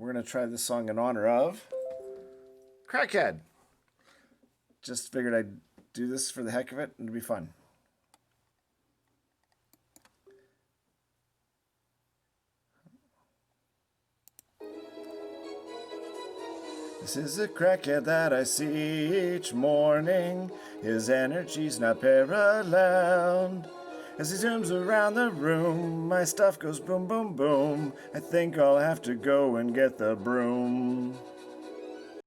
we're going to try this song in honor of Crackhead. Just figured I'd do this for the heck of it, and it'd be fun. This is a crackhead that I see each morning. His energy's not paralleled. As he zooms around the room, my stuff goes boom, boom, boom. I think I'll have to go and get the broom.